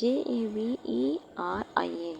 JAVERIA،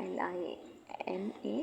LINA،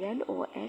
ZOHAL،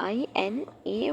AINAYA،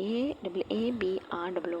AABRO،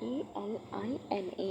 ALINA،